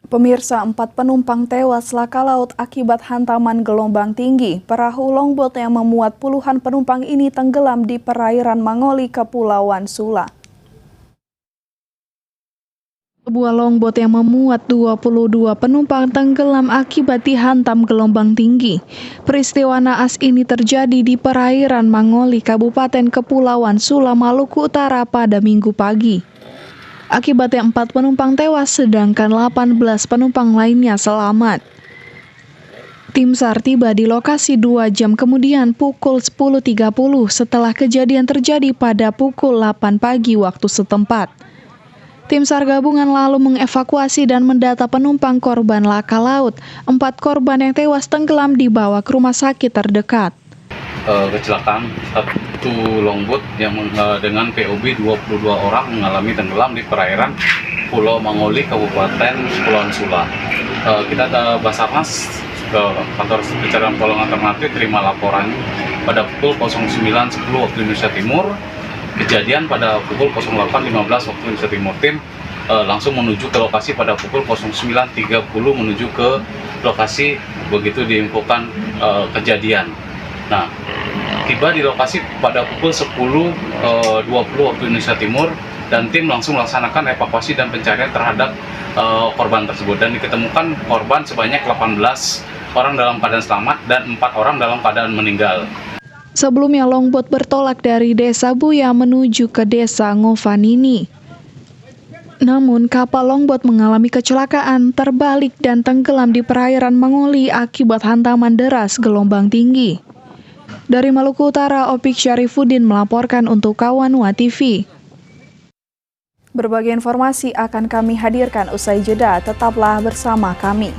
Pemirsa, 4 penumpang tewas laka laut akibat hantaman gelombang tinggi. Perahu longboat yang memuat puluhan penumpang ini tenggelam di perairan Mangoli, Kepulauan Sula. Sebuah longboat yang memuat 22 penumpang tenggelam akibat dihantam gelombang tinggi. Peristiwa naas ini terjadi di perairan Mangoli, Kabupaten Kepulauan Sula, Maluku Utara pada Minggu pagi. Akibatnya 4 penumpang tewas, sedangkan 18 penumpang lainnya selamat. Tim SAR tiba di lokasi 2 jam kemudian pukul 10.30 setelah kejadian terjadi pada pukul 8 pagi waktu setempat. Tim SAR gabungan lalu mengevakuasi dan mendata penumpang korban laka laut. 4 korban yang tewas tenggelam dibawa ke rumah sakit terdekat. Kecelakaan satu longboat yang dengan POB 22 orang mengalami tenggelam di perairan Pulau Mangoli, Kabupaten Kepulauan Sula. Kita Basarnas ke kantor pencarian pertolongan alternatif terima laporan pada pukul 09.10 waktu Indonesia Timur. Kejadian pada pukul 08.15 waktu Indonesia Timur. Tim langsung menuju ke lokasi pada pukul 09.30 menuju ke lokasi begitu diinfokan kejadian. Nah, tiba di lokasi pada pukul 10.20 waktu Indonesia Timur dan tim langsung melaksanakan evakuasi dan pencarian terhadap korban tersebut, dan diketemukan korban sebanyak 18 orang dalam keadaan selamat dan 4 orang dalam keadaan meninggal. Sebelumnya longboat bertolak dari Desa Buya menuju ke Desa Ngovanini. Namun kapal longboat mengalami kecelakaan, terbalik dan tenggelam di perairan Mangoli akibat hantaman deras gelombang tinggi. Dari Maluku Utara, Opik Syarifuddin melaporkan untuk Kawanua TV. Berbagai informasi akan kami hadirkan usai jeda, tetaplah bersama kami.